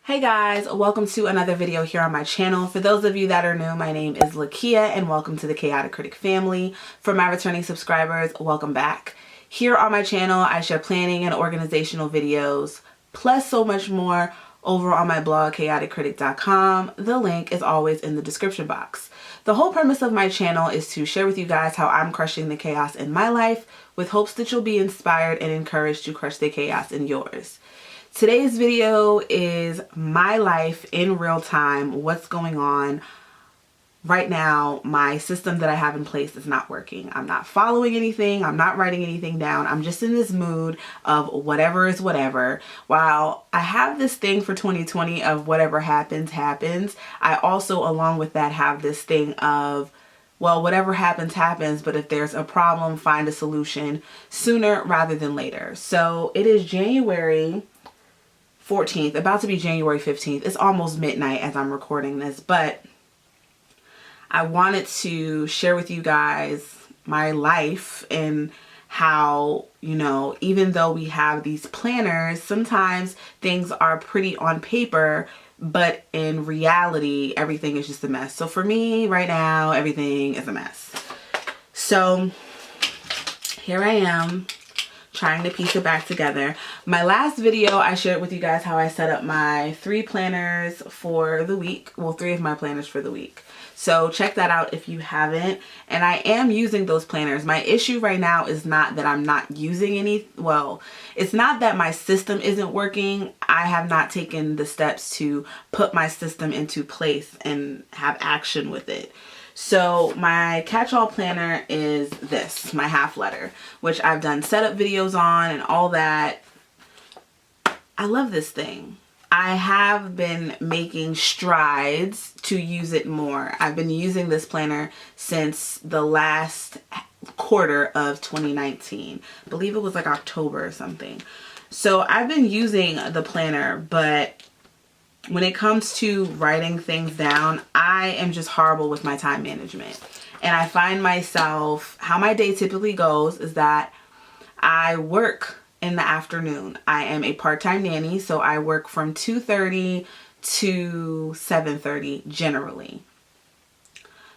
Hey guys, welcome to another video here on my channel. For those of you that are new, my name is Lakia and welcome to the Chaotic Critic family. For my returning subscribers, welcome back. Here on my channel, I share planning and organizational videos, plus so much more over on my blog, chaoticcritic.com. The link is always in the description box. The whole premise of my channel is to share with you guys how I'm crushing the chaos in my life with hopes that you'll be inspired and encouraged to crush the chaos in yours. Today's video is my life in real time, what's going on. Right now, my system that I have in place is not working. I'm not following anything. I'm not writing anything down. I'm just in this mood of whatever is whatever. While I have this thing for 2020 of whatever happens, happens, I also, along with that, have this thing of, well, whatever happens, happens, but if there's a problem, find a solution sooner rather than later. So it is January 14th, about to be January 15th. It's almost midnight as I'm recording this, but I wanted to share with you guys my life and how, even though we have these planners, sometimes things are pretty on paper, but in reality, everything is just a mess. So for me right now, everything is a mess. So here I am, trying to piece it back together. My last video, I shared with you guys how I set up my 3 planners for the week. Well, 3 of my planners for the week. So check that out if you haven't. And I am using those planners. My issue right now is not that I'm not using any. Well, it's not that my system isn't working. I have not taken the steps to put my system into place and have action with it. So my catch-all planner is this, my half letter, which I've done setup videos on and all that. I love this thing. I have been making strides to use it more. I've been using this planner since the last quarter of 2019. I believe it was like October or something. So I've been using the planner, but when it comes to writing things down, I am just horrible with my time management. And I find myself, how my day typically goes is that I work in the afternoon. I am a part-time nanny, so I work from 2:30 to 7:30 generally.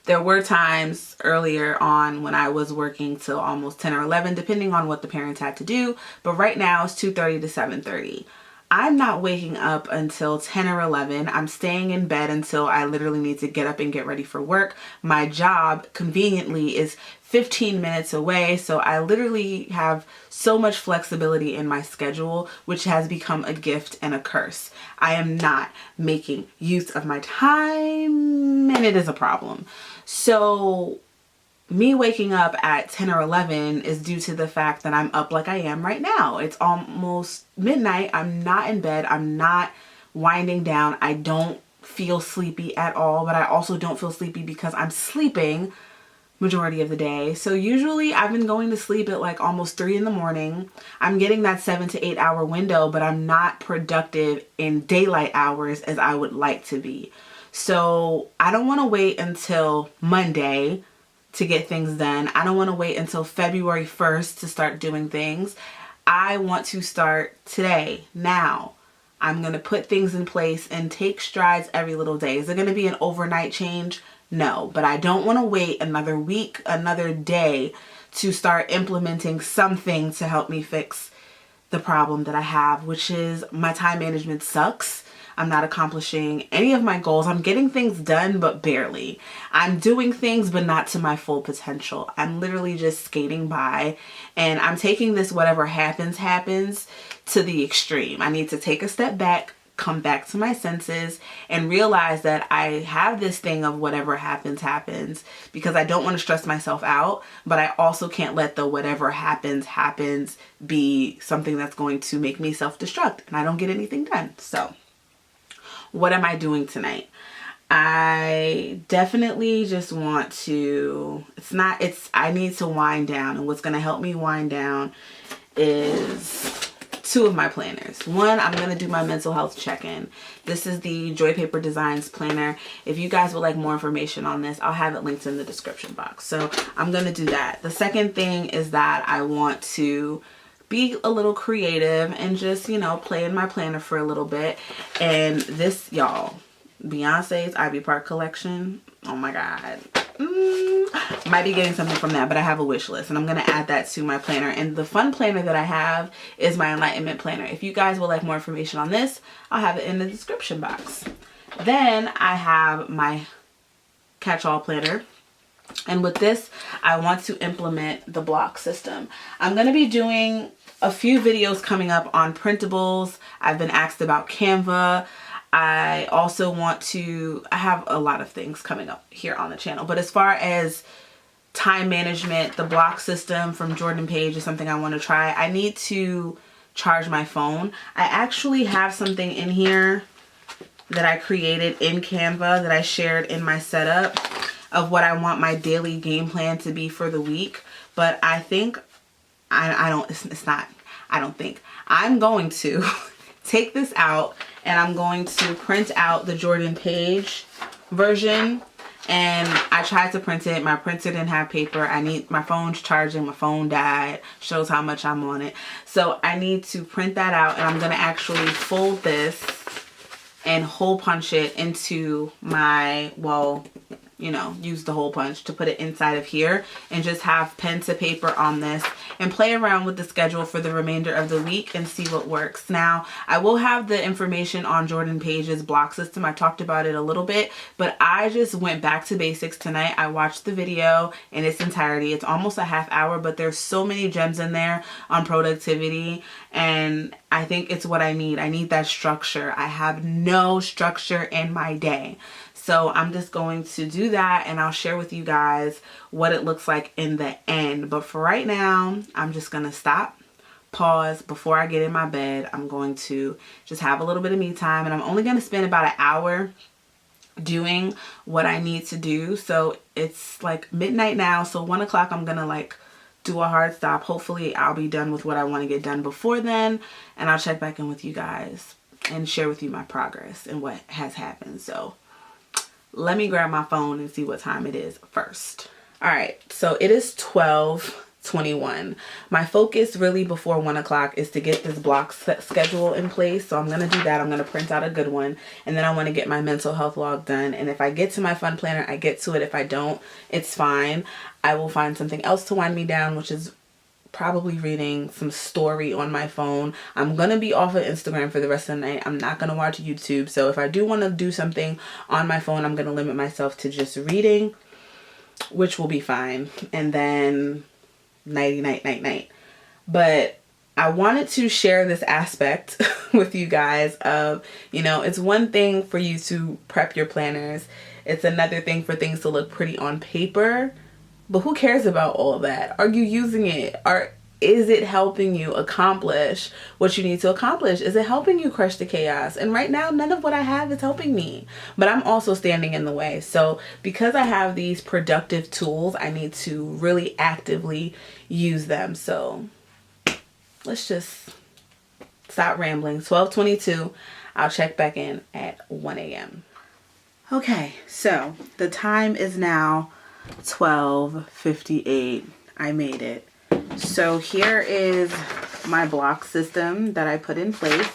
There were times earlier on when I was working till almost 10 or 11, depending on what the parents had to do. But right now it's 2:30 to 7:30. I'm not waking up until 10 or 11. I'm staying in bed until I literally need to get up and get ready for work. My job, conveniently, is 15 minutes away, so I literally have so much flexibility in my schedule, which has become a gift and a curse. I am not making use of my time, and it is a problem. So me waking up at 10 or 11 is due to the fact that I'm up like I am right now. It's almost midnight. I'm not in bed. I'm not winding down. I don't feel sleepy at all, but I also don't feel sleepy because I'm sleeping majority of the day. So usually I've been going to sleep at like almost 3 in the morning. I'm getting that 7 to 8 hour window, but I'm not productive in daylight hours as I would like to be. So I don't want to wait until Monday to get things done. I don't want to wait until February 1st to start doing things. I want to start today, now. I'm going to put things in place and take strides every little day. Is it going to be an overnight change? No, but I don't want to wait another week, another day to start implementing something to help me fix the problem that I have, which is my time management sucks. I'm not accomplishing any of my goals. I'm getting things done, but barely. I'm doing things, but not to my full potential. I'm literally just skating by, and I'm taking this whatever happens, happens to the extreme. I need to take a step back, come back to my senses, and realize that I have this thing of whatever happens, happens, because I don't want to stress myself out, but I also can't let the whatever happens, happens be something that's going to make me self-destruct and I don't get anything done. So what am I doing tonight? I definitely just want to, I need to wind down, and what's going to help me wind down is 2 of my planners. One, I'm going to do my mental health check-in. This is the Joy Paper Designs planner. If you guys would like more information on this, I'll have it linked in the description box. So I'm going to do that. The second thing is that I want to be a little creative and just, you know, play in my planner for a little bit. And this, y'all, Beyonce's Ivy Park collection, oh my God. Might be getting something from that, but I have a wish list and I'm going to add that to my planner. And the fun planner that I have is my enlightenment planner. If you guys would like more information on this, I'll have it in the description box. Then I have my catch-all planner. And with this, I want to implement the block system. I'm going to be doing a few videos coming up on printables. I've been asked about Canva. I also want to, I have a lot of things coming up here on the channel. But as far as time management, the block system from Jordan Page is something I want to try. I need to charge my phone. I actually have something in here that I created in Canva that I shared in my setup of what I want my daily game plan to be for the week. But I think, I don't think. I'm going to take this out and I'm going to print out the Jordan Page version. And I tried to print it. My printer didn't have paper. My phone's charging. My phone died. Shows how much I'm on it. So I need to print that out and I'm going to actually fold this and hole punch it into my, well, you know, use the hole punch to put it inside of here and just have pen to paper on this and play around with the schedule for the remainder of the week and see what works. Now, I will have the information on Jordan Page's block system. I talked about it a little bit, but I just went back to basics tonight. I watched the video in its entirety. It's almost a half hour, but there's so many gems in there on productivity, and I think it's what I need. I need that structure. I have no structure in my day. So I'm just going to do that and I'll share with you guys what it looks like in the end. But for right now, I'm just going to stop, pause before I get in my bed. I'm going to just have a little bit of me time and I'm only going to spend about an hour doing what I need to do. So it's like midnight now. So 1 o'clock, I'm going to like do a hard stop. Hopefully I'll be done with what I want to get done before then. And I'll check back in with you guys and share with you my progress and what has happened. So let me grab my phone and see what time it is first. All right, so it is 12:21. My focus really before 1 o'clock is to get this block schedule in place. So I'm going to do that. I'm going to print out a good one. And then I want to get my mental health log done. And if I get to my fun planner, I get to it. If I don't, it's fine. I will find something else to wind me down, which is probably reading some story on my phone. I'm gonna be off of Instagram for the rest of the night. I'm not gonna watch YouTube. So if I do want to do something on my phone, I'm gonna limit myself to just reading, which will be fine. And then nighty night. But I wanted to share this aspect with you guys of, you know, it's one thing for you to prep your planners. It's another thing for things to look pretty on paper. But who cares about all of that? Are you using it? Is it helping you accomplish what you need to accomplish? Is it helping you crush the chaos? And right now, none of what I have is helping me. But I'm also standing in the way. So because I have these productive tools, I need to really actively use them. So let's just stop rambling. 12:22. I'll check back in at 1 a.m. Okay, so the time is now 12:58. I made it. So here is my block system that I put in place.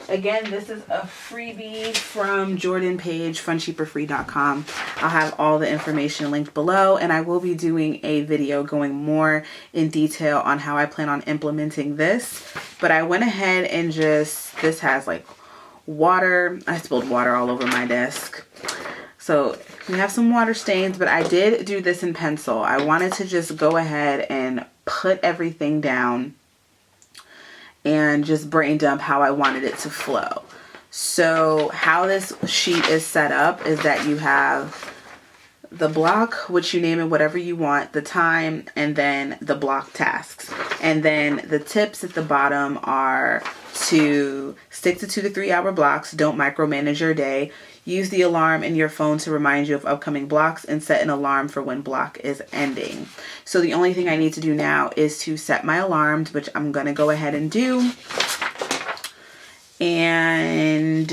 Again, this is a freebie from Jordan Page, funcheaperfree.com. I'll have all the information linked below, and I will be doing a video going more in detail on how I plan on implementing this. But I went ahead and this has like water. I spilled water all over my desk. So we have some water stains, but I did do this in pencil. I wanted to just go ahead and put everything down and just brain dump how I wanted it to flow. So how this sheet is set up is that you have the block, which you name it whatever you want, the time, and then the block tasks. And then the tips at the bottom are to stick to 2 to 3 hour blocks. Don't micromanage your day. Use the alarm in your phone to remind you of upcoming blocks and set an alarm for when block is ending. So the only thing I need to do now is to set my alarms, which I'm going to go ahead and do. And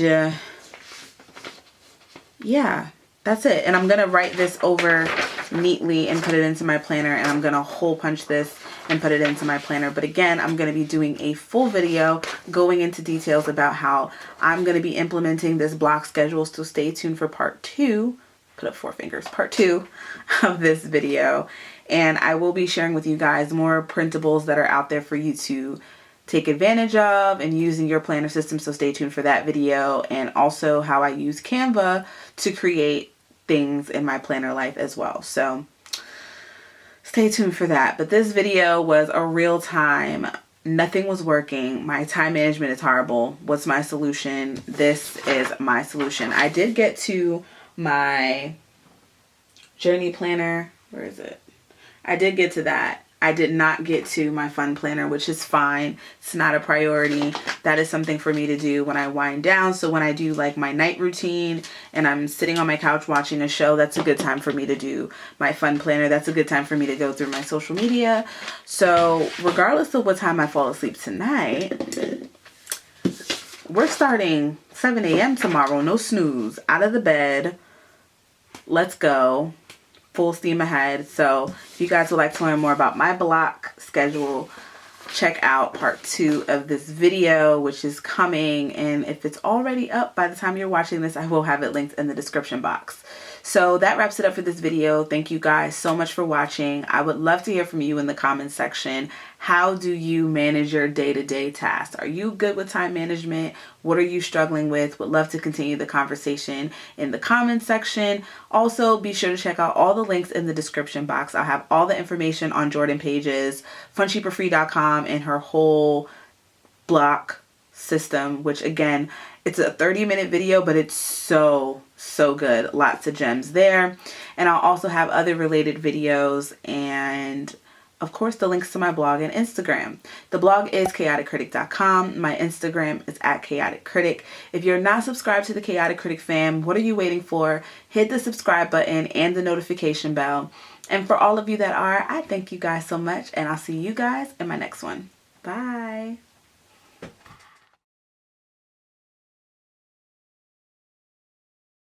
yeah, that's it. And I'm going to write this over neatly and put it into my planner, and I'm going to hole punch this and put it into my planner. But again, I'm going to be doing a full video going into details about how I'm going to be implementing this block schedule. So stay tuned for part 2. Put up 4 fingers, part 2 of this video. And I will be sharing with you guys more printables that are out there for you to take advantage of and use in your planner system. So stay tuned for that video, and also how I use Canva to create things in my planner life as well. So stay tuned for that. But this video was a real time. Nothing was working. My time management is horrible. What's my solution? This is my solution. I did get to my journey planner. Where is it? I did get to that. I did not get to my fun planner, which is fine. It's not a priority. That is something for me to do when I wind down. So when I do like my night routine and I'm sitting on my couch watching a show, that's a good time for me to do my fun planner. That's a good time for me to go through my social media. So regardless of what time I fall asleep tonight, we're starting 7 a.m. tomorrow. No snooze. Out of the bed. Let's go. Full steam ahead. So if you guys would like to learn more about my block schedule, check out part 2 of this video, which is coming. And if it's already up by the time you're watching this, I will have it linked in the description box. So that wraps it up for this video. Thank you guys so much for watching. I would love to hear from you in the comments section. How do you manage your day-to-day tasks? Are you good with time management? What are you struggling with? Would love to continue the conversation in the comments section. Also, be sure to check out all the links in the description box. I'll have all the information on Jordan Page's funcheaperfree.com and her whole block system, which again, it's a 30-minute video, but it's so good. Lots of gems there. And I'll also have other related videos and of course the links to my blog and Instagram. The blog is chaoticcritic.com. My Instagram is @chaoticcritic. If you're not subscribed to the Chaotic Critic fam, what are you waiting for? Hit the subscribe button and the notification bell. And for all of you that are, I thank you guys so much, and I'll see you guys in my next one. Bye.